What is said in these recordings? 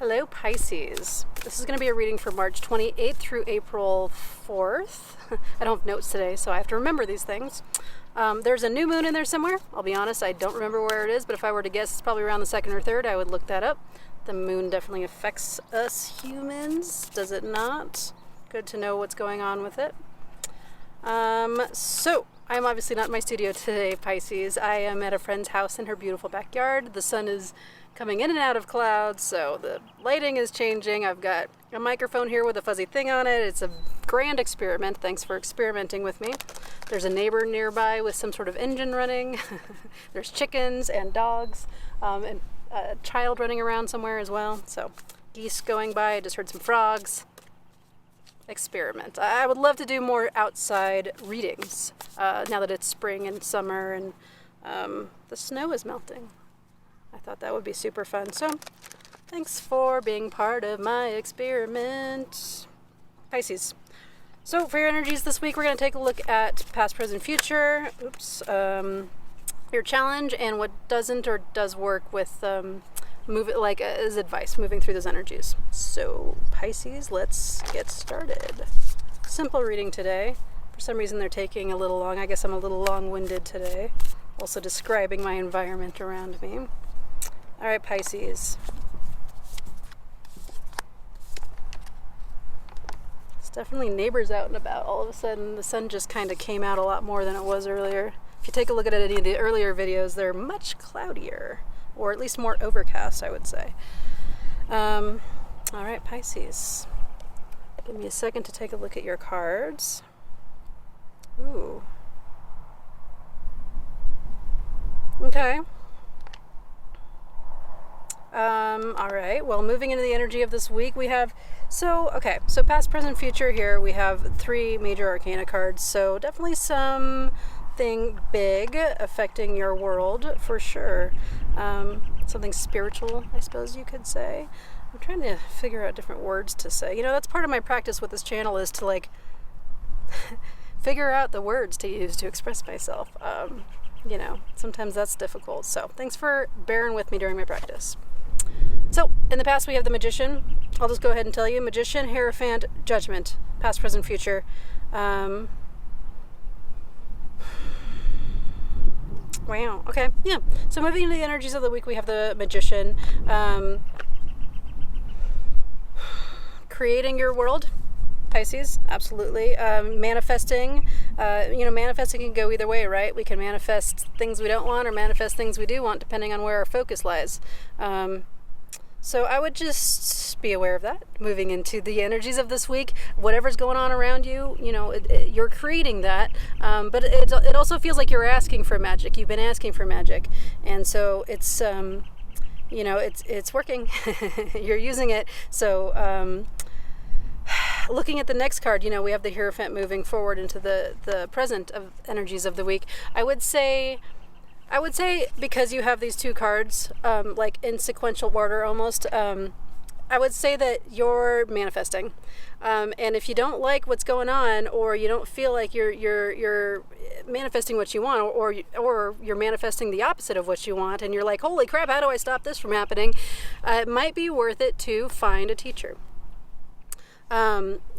Hello Pisces. This is going to be a reading for March 28th through April 4th. I don't have notes today, so I have to remember these things. There's a new moon in there somewhere. I'll be honest, I don't remember where it is, but if I were to guess, it's probably around the 2nd or 3rd. I would look that up. The moon definitely affects us humans, does it not? Good to know what's going on with it. So I'm obviously not in my studio today, Pisces. I am at a friend's house in her beautiful backyard. The sun is coming in and out of clouds, so the lighting is changing. I've got a microphone here with a fuzzy thing on it. It's a grand experiment. Thanks for experimenting with me. There's a neighbor nearby with some sort of engine running. There's chickens and dogs, and a child running around somewhere as well. So geese going by. I just heard some frogs. Experiment. I would love to do more outside readings now that it's spring and summer and the snow is melting. I thought that would be super fun. So thanks for being part of my experiment, Pisces. So for your energies this week, we're going to take a look at past, present, future. Your challenge and what doesn't or does work with as advice, moving through those energies. So Pisces, let's get started. Simple reading today. For some reason they're taking a little long. I guess I'm a little long-winded today. Also describing my environment around me. All right, Pisces. It's definitely neighbors out and about. All of a sudden, the sun just kind of came out a lot more than it was earlier. If you take a look at any of the earlier videos, they're much cloudier, or at least more overcast, I would say. All right, Pisces. Give me a second to take a look at your cards. Ooh. Okay. All right, well, moving into the energy of this week, we have, so past, present, future here, we have 3 major arcana cards, so definitely something big affecting your world, for sure. Something spiritual, I suppose you could say. I'm trying to figure out different words to say. You know, that's part of my practice with this channel, is to, figure out the words to use to express myself. You know, sometimes that's difficult, so thanks for bearing with me during my practice. So, in the past we have the Magician. I'll just go ahead and tell you. Magician, Hierophant, Judgment. Past, present, future. Wow, okay, yeah. So moving into the energies of the week, we have the Magician. Creating your world. Pisces, absolutely. Manifesting, manifesting can go either way, right? We can manifest things we don't want or manifest things we do want, depending on where our focus lies. So I would just be aware of that. Moving into the energies of this week, whatever's going on around you, you're creating that. But it also feels like you're asking for magic. You've been asking for magic. And so it's, it's working. You're using it. So, looking at the next card, we have the Hierophant moving forward into the present of energies of the week. I would say because you have these 2 cards, in sequential order almost, I would say that you're manifesting. And if you don't like what's going on, or you don't feel like you're manifesting what you want, or you're manifesting the opposite of what you want, and you're like, holy crap, how do I stop this from happening? It might be worth it to find a teacher.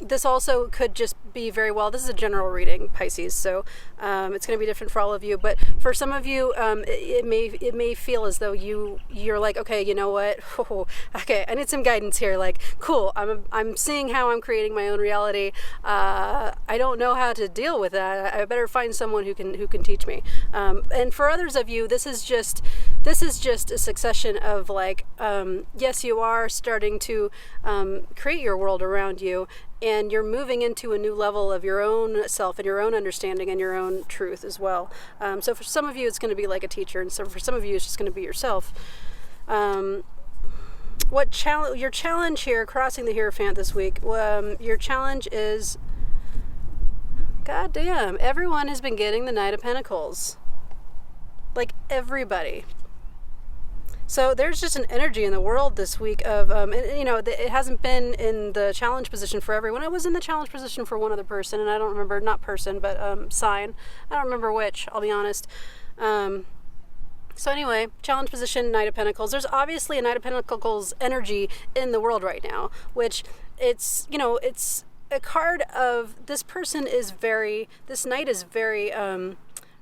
This also could just be very well, this is a general reading, Pisces, so it's going to be different for all of you, but for some of you, it may feel as though you're like, okay, you know what, okay, I need some guidance here, cool, I'm seeing how I'm creating my own reality, I don't know how to deal with that, I better find someone who can teach me, and for others of you, this is just a succession of yes, you are starting to create your world around you, and you're moving into a new level of your own self and your own understanding and your own truth as well. So for some of you, it's going to be like a teacher, and so for some of you, it's just going to be yourself. Your challenge here, crossing the Hierophant this week, your challenge is, goddamn, everyone has been getting the Knight of Pentacles. Everybody. So there's just an energy in the world this week of, it hasn't been in the challenge position for everyone. I was in the challenge position for one other person, and I don't remember, not person, but sign. I don't remember which, I'll be honest. So anyway, challenge position, Knight of Pentacles. There's obviously a Knight of Pentacles energy in the world right now, which it's a card of this person is this knight is very,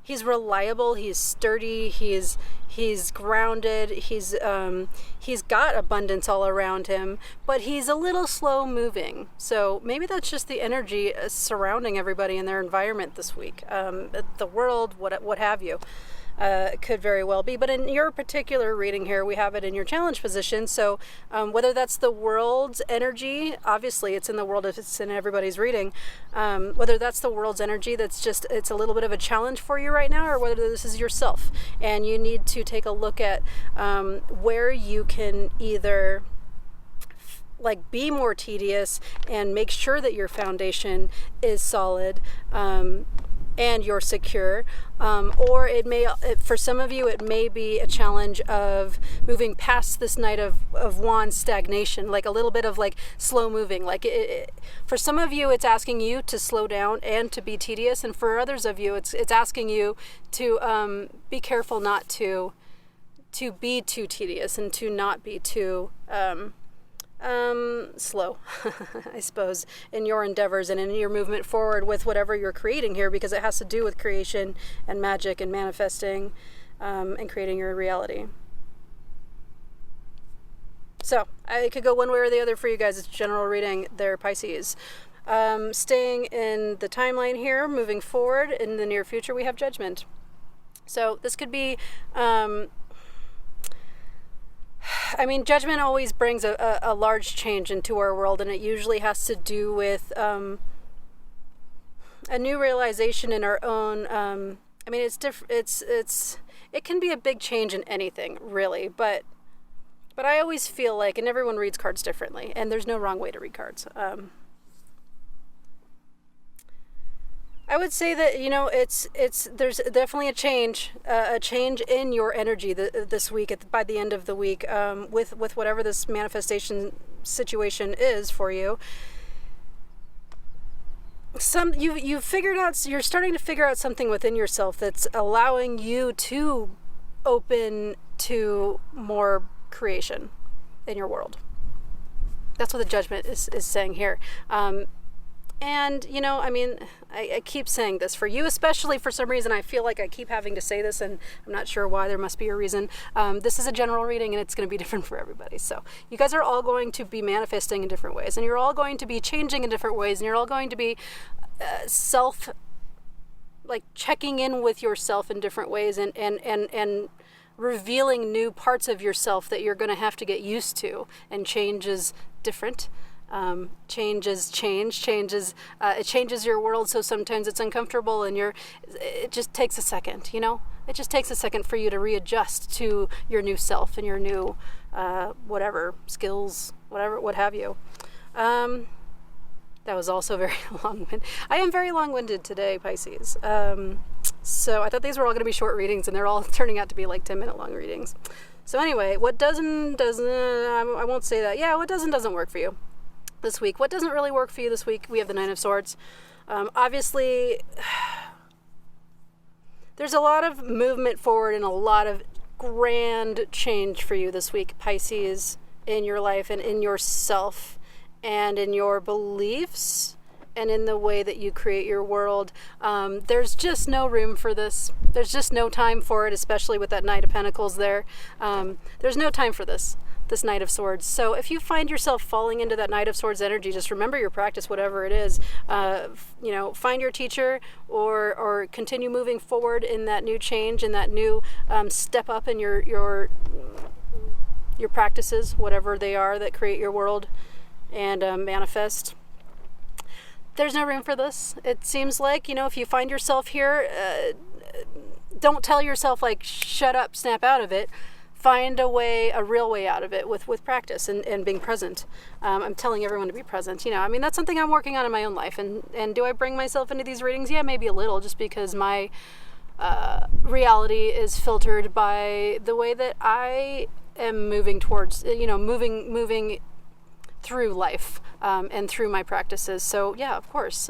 he's reliable, he's sturdy, he's grounded, he's got abundance all around him, but he's a little slow moving. So maybe that's just the energy surrounding everybody in their environment this week, the world, what have you. Could very well be. But in your particular reading here, we have it in your challenge position. So whether that's the world's energy, obviously it's in the world if it's in everybody's reading, whether that's the world's energy that's just, it's a little bit of a challenge for you right now, or whether this is yourself. And you need to take a look at where you can either like be more tedious and make sure that your foundation is solid, and you're secure, or it may, for some of you, it may be a challenge of moving past this Knight of Wands stagnation, like a little bit of like slow moving. Like for some of you, it's asking you to slow down and to be tedious, and for others of you, it's asking you to be careful not to be too tedious and to not be too slow, I suppose, in your endeavors and in your movement forward with whatever you're creating here, because it has to do with creation and magic and manifesting, and creating your reality. So I could go one way or the other for you guys. It's general reading there, Pisces. Staying in the timeline here, moving forward in the near future, we have Judgment. So this could be, Judgment always brings a large change into our world, and it usually has to do with a new realization in our own. It's different. It can be a big change in anything, really, but I always feel like, and everyone reads cards differently, and there's no wrong way to read cards. I would say that, there's definitely a change in your energy this week by the end of the week, with whatever this manifestation situation is for you. You've figured out, you're starting to figure out something within yourself that's allowing you to open to more creation in your world. That's what the Judgment is saying here. And, I keep saying this for you, especially for some reason. I feel like I keep having to say this, and I'm not sure why. There must be a reason. This is a general reading, and it's going to be different for everybody. So you guys are all going to be manifesting in different ways, and you're all going to be changing in different ways, and you're all going to be checking in with yourself in different ways, and revealing new parts of yourself that you're going to have to get used to. And change is different. It changes your world, so sometimes it's uncomfortable, and it just takes a second, it just takes a second for you to readjust to your new self and your new whatever skills, what have you. That was also very long-winded. I am very long-winded today, Pisces. So I thought these were all going to be short readings, and they're all turning out to be like 10-minute long readings. So anyway, what doesn't I won't say that. Yeah, what doesn't work for you this week. What doesn't really work for you this week? We have the Nine of Swords. Obviously, there's a lot of movement forward and a lot of grand change for you this week, Pisces, in your life and in yourself and in your beliefs and in the way that you create your world. There's just no room for this. There's just no time for it, especially with that Knight of Pentacles there. There's no time for this Knight of Swords. So if you find yourself falling into that Knight of Swords energy, just remember your practice, whatever it is. Find your teacher or continue moving forward in that new change and that new step up in your practices, whatever they are that create your world and manifest. There's no room for this. It seems like, if you find yourself here, don't tell yourself shut up, snap out of it. Find a real way out of it with practice and being present. I'm telling everyone to be present. That's something I'm working on in my own life. And do I bring myself into these readings? Yeah, maybe a little, just because my reality is filtered by the way that I am moving towards, moving through life and through my practices. So yeah, of course,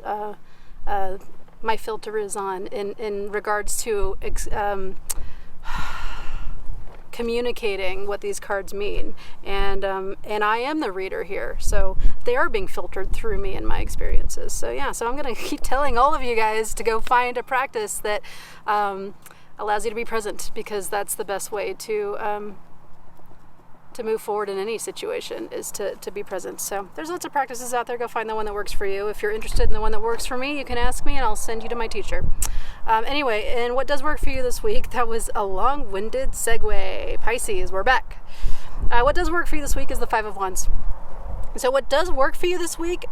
my filter is on in regards to communicating what these cards mean, and I am the reader here, so they are being filtered through me and my experiences. So yeah, so I'm gonna keep telling all of you guys to go find a practice that allows you to be present, because that's the best way to move forward in any situation, is to be present. So there's lots of practices out there. Go find the one that works for you. If you're interested in the one that works for me, you can ask me and I'll send you to my teacher. Anyway, and what does work for you this week? That was a long-winded segue. Pisces, we're back. What does work for you this week is the Five of Wands. So what does work for you this week?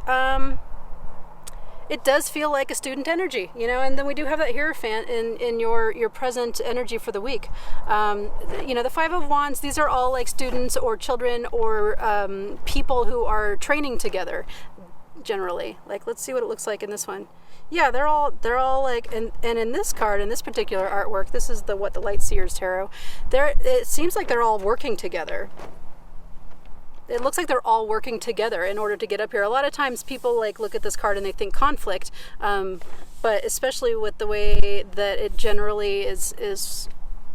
It does feel like a student energy, and then we do have that Hierophant in your present energy for the week. The Five of Wands, these are all like students or children or people who are training together, generally. Like, let's see what it looks like in this one. Yeah, they're all like, and in this card, in this particular artwork, this is the Light Seers Tarot. It seems like they're all working together. It looks like they're all working together in order to get up here. A lot of times people like look at this card and they think conflict, but especially with the way that it generally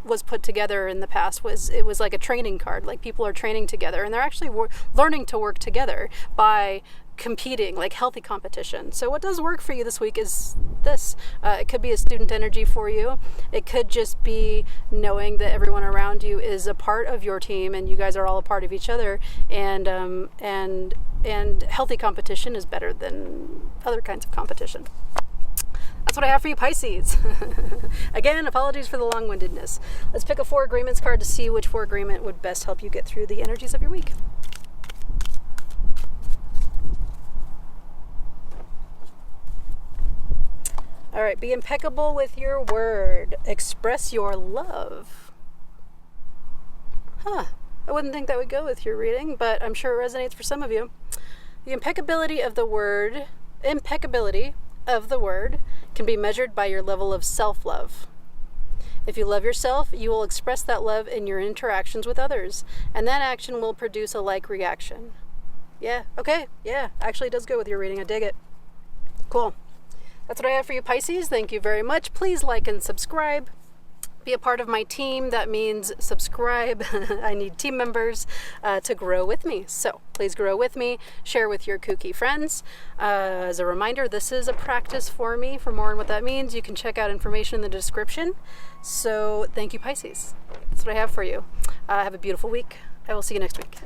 was put together in the past, it was like a training card. Like, people are training together and they're actually learning to work together by competing, like healthy competition. So what does work for you this week is this. It could be a student energy for you. It could just be knowing that everyone around you is a part of your team and you guys are all a part of each other, and healthy competition is better than other kinds of competition. That's what I have for you, Pisces. Again, apologies for the long-windedness. Let's pick a Four Agreements card to see which Four Agreement would best help you get through the energies of your week. All right, be impeccable with your word. Express your love. I wouldn't think that would go with your reading, but I'm sure it resonates for some of you. The impeccability of the word can be measured by your level of self-love. If you love yourself, you will express that love in your interactions with others, and that action will produce a like reaction. Yeah, okay, yeah, actually it does go with your reading. I dig it. Cool. That's what I have for you, Pisces. Thank you very much. Please like and subscribe. Be a part of my team. That means subscribe. I need team members to grow with me. So please grow with me. Share with your kooky friends. As a reminder, this is a practice for me. For more on what that means, you can check out information in the description. So thank you, Pisces. That's what I have for you. Have a beautiful week. I will see you next week.